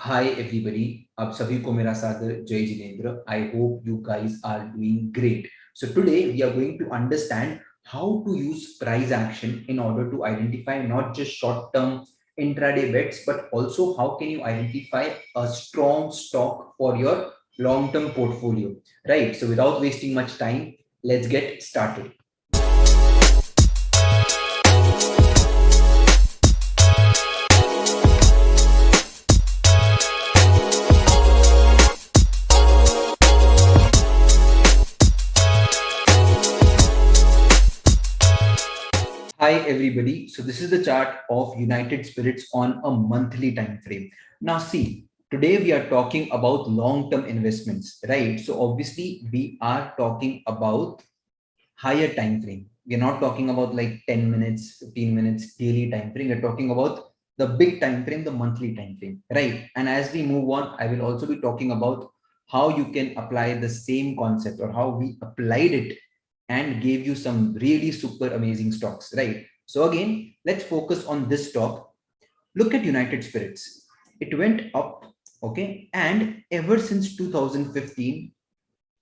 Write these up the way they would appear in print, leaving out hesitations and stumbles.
Hi everybody, आप सभी को मेरा सादर जय Jinendra. I hope you guys are doing great. So today we are going to understand how to use price action in order to identify not just short-term intraday bets, but also how can you identify a strong stock for your long-term portfolio, right? So without wasting much time, let's get started. Hi everybody. So this is the chart of United Spirits on a monthly time frame. Now see, today we are talking about long-term investments, right? So obviously we are talking about higher time frame. We're not talking about like 10 minutes, 15 minutes daily time frame. We're talking about the big time frame, the monthly time frame, right? And as we move on, I will also be talking about how you can apply the same concept or how we applied it and gave you some really super amazing stocks, right? So again, let's focus on this stock. Look at United Spirits. It went up, okay? And ever since 2015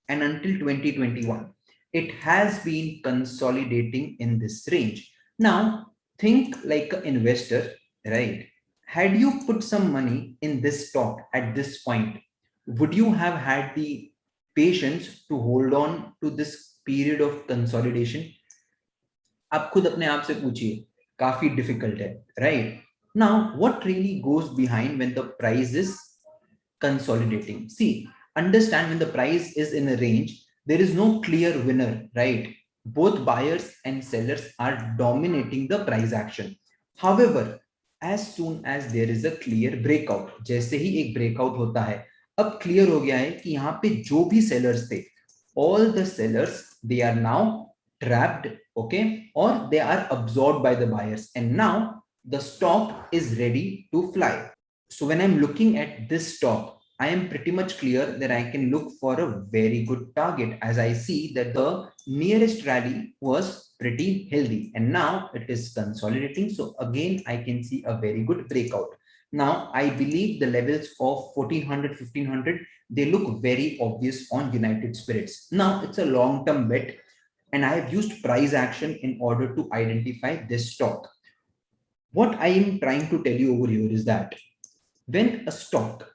and until 2021, it has been consolidating in this range. Now, think like an investor, right? Had you put some money in this stock at this point, would you have had the patience to hold on to this period of consolidation? आप खुद अपने आप से पूछिए, काफी difficult है, right? Now what really goes behind when the price is consolidating? See, understand when the price is in a range, there is no clear winner, right? Both buyers and sellers are dominating the price action. However, as soon as there is a clear breakout, जैसे ही एक breakout होता है, अब clear हो गया है कि यहाँ पे जो भी sellers थे, all the sellers, they are now trapped, okay, or they are absorbed by the buyers, and now the stock is ready to fly. So when I'm looking at this stock, I am pretty much clear that I can look for a very good target, as I see that the nearest rally was pretty healthy and now it is consolidating. So again, I can see a very good breakout. Now, I believe the levels of 1400, 1500, they look very obvious on United Spirits. Now, it's a long-term bet and I have used price action in order to identify this stock. What I am trying to tell you over here is that when a stock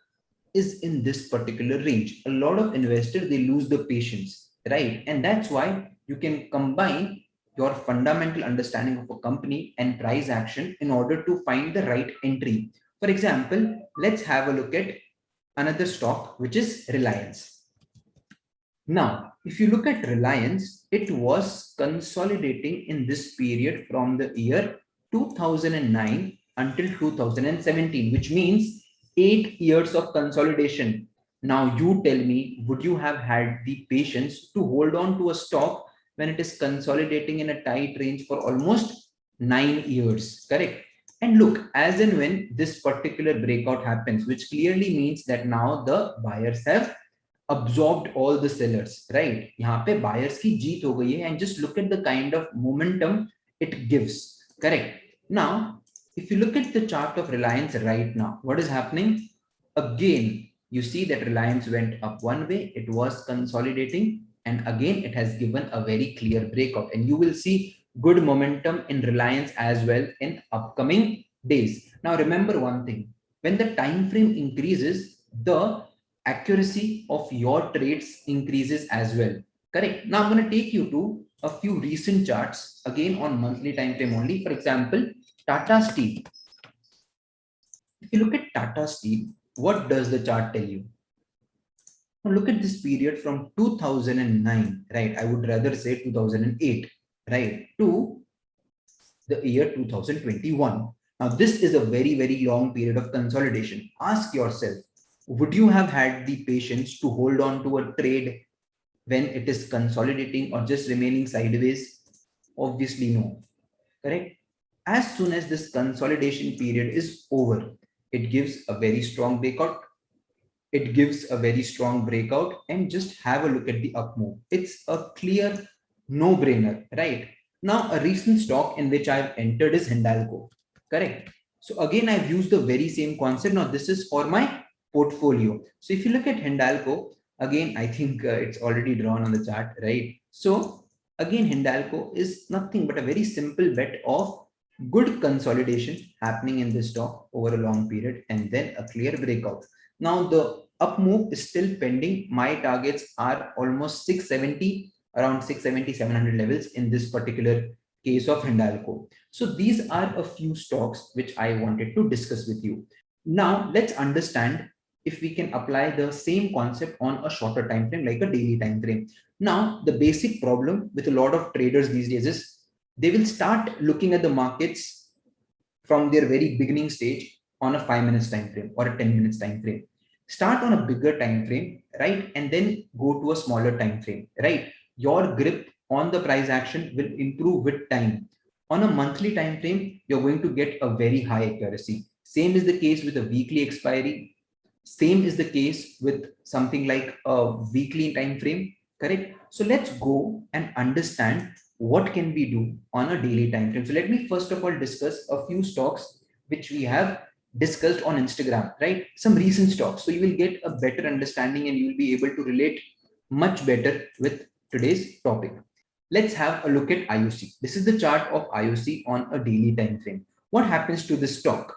is in this particular range, a lot of investors, they lose the patience, right? And that's why you can combine your fundamental understanding of a company and price action in order to find the right entry. For example, let's have a look at another stock, which is Reliance. Now, if you look at Reliance, it was consolidating in this period from the year 2009 until 2017, which means 8 years of consolidation. Now, you tell me, would you have had the patience to hold on to a stock when it is consolidating in a tight range for almost 9 years? Correct. And look, as and when this particular breakout happens, which clearly means that now the buyers have absorbed all the sellers, right? यहाँ पे buyers की जीत हो गई है, and just look at the kind of momentum it gives. Correct. Now, if you look at the chart of Reliance right now, what is happening? Again, you see that Reliance went up one way, it was consolidating, and again it has given a very clear breakout, and you will see good momentum in Reliance as well in upcoming days. Now remember one thing, when the time frame increases, the accuracy of your trades increases as well. Correct. Now I'm going to take you to a few recent charts again on monthly time frame only. For example, Tata Steel. If you look at Tata Steel, what does the chart tell you? Now look at this period from 2009, right? I would rather say 2008, right, to the year 2021. Now, this is a very, very long period of consolidation. Ask yourself, would you have had the patience to hold on to a trade when it is consolidating or just remaining sideways? Obviously, no. Correct? As soon as this consolidation period is over, it gives a very strong breakout. It gives a very strong breakout, and just have a look at the up move. It's a clear no-brainer, right? Now, a recent stock in which I've entered is Hindalco. Correct. So again, I've used the very same concept. Now, this is for my portfolio. So if you look at Hindalco, again, I think it's already drawn on the chart, right? So again, Hindalco is nothing but a very simple bet of good consolidation happening in this stock over a long period and then a clear breakout. Now the up move is still pending. My targets are almost 670, around 670, 700 levels in this particular case of Hindalco. So these are a few stocks which I wanted to discuss with you. Now let's understand if we can apply the same concept on a shorter time frame, like a daily time frame. Now the basic problem with a lot of traders these days is they will start looking at the markets from their very beginning stage on a 5 minutes time frame or a 10 minutes time frame. Start on a bigger time frame, right? And then go to a smaller time frame, right? Your grip on the price action will improve with time. On a monthly time frame, you're going to get a very high accuracy. Same is the case with a weekly expiry. Same is the case with something like a weekly time frame, correct? So let's go and understand what can we do on a daily time frame. So let me first of all discuss a few stocks which we have discussed on Instagram, right? Some recent stocks. So you will get a better understanding and you will be able to relate much better with today's topic. Let's have a look at IOC. This is the chart of IOC on a daily time frame. What happens to this stock?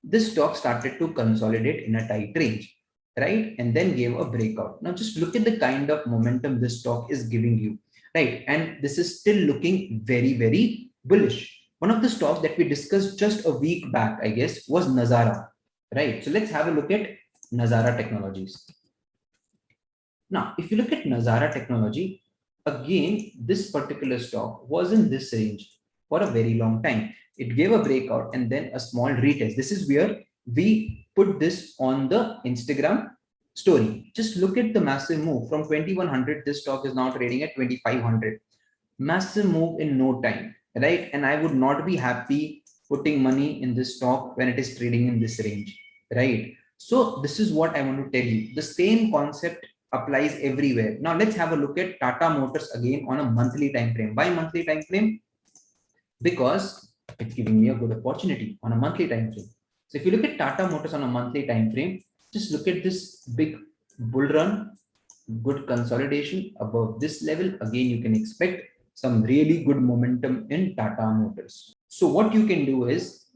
This stock started to consolidate in a tight range, right? And then gave a breakout. Now just look at the kind of momentum this stock is giving you, right? And this is still looking very, very bullish. One of the stocks that we discussed just a week back, I guess, was Nazara, right? So let's have a look at Nazara Technologies. Now, if you look at Nazara Technology, again, this particular stock was in this range for a very long time. It gave a breakout and then a small retest. This is where we put this on the Instagram story. Just look at the massive move from 2100. This stock is now trading at 2500. Massive move in no time, right? And I would not be happy putting money in this stock when it is trading in this range, right? So this is what I want to tell you. The same concept applies everywhere. Now let's have a look at Tata Motors again on a monthly time frame. Why monthly time frame? Because it's giving me a good opportunity on a monthly time frame. So if you look at Tata Motors on a monthly time frame, just look at this big bull run, good consolidation above this level. Again, you can expect some really good momentum in Tata Motors. So what you can do is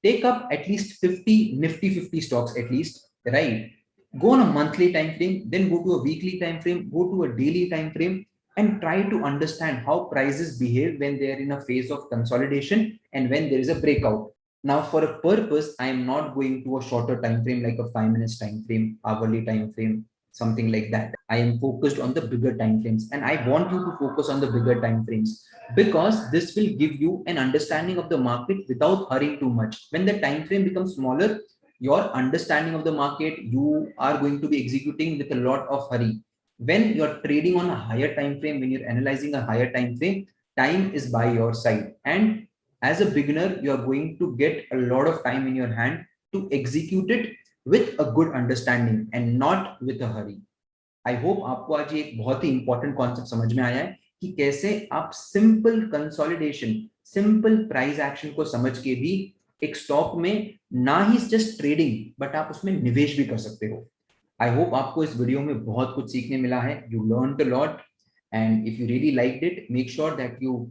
take up at least 50 nifty 50 stocks at least, right? Go on a monthly time frame, then go to a weekly time frame, go to a daily time frame, and try to understand how prices behave when they are in a phase of consolidation and when there is a breakout. Now, for a purpose, I am not going to a shorter time frame like a 5 minutes time frame, hourly time frame, something like that. I am focused on the bigger time frames, and I want you to focus on the bigger time frames because this will give you an understanding of the market without hurrying too much. When the time frame becomes smaller, your understanding of the market, you are going to be executing with a lot of hurry. When you're trading on a higher time frame, when you're analyzing a higher time frame, time is by your side. And as a beginner, you are going to get a lot of time in your hand to execute it with a good understanding and not with a hurry. I hope आपको आज ये एक बहुत ही important concept समझ में आया है कि कैसे आप simple consolidation, simple price action को समझ के भी एक स्टॉक में ना ही जस्ट ट्रेडिंग बट आप उसमें निवेश भी कर सकते हो. आई होप आपको इस वीडियो में बहुत कुछ सीखने मिला है. You learn a lot and if you really liked it, make sure that you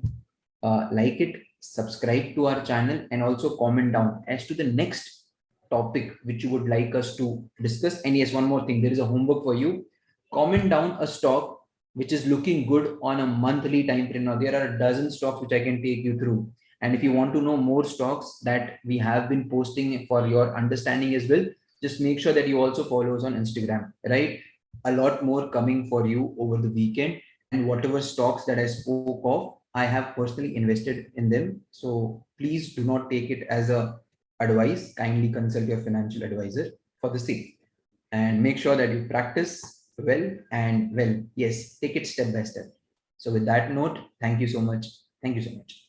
like it, subscribe to our channel, and also comment down as to the next topic which you would like us to discuss. And yes, one more thing, there is a homework for you. Comment down a stock which is looking good on a monthly time frame. Now there are a dozen stocks which I can take you through, and if you want to know more stocks that we have been posting for your understanding as well, just make sure that you also follow us on Instagram, right? A lot more coming for you over the weekend, and whatever stocks that I spoke of, I have personally invested in them. So please do not take it as a advice. Kindly consult your financial advisor for the same, and make sure that you practice well. And well, yes, take it step by step. So with that note, thank you so much. Thank you so much.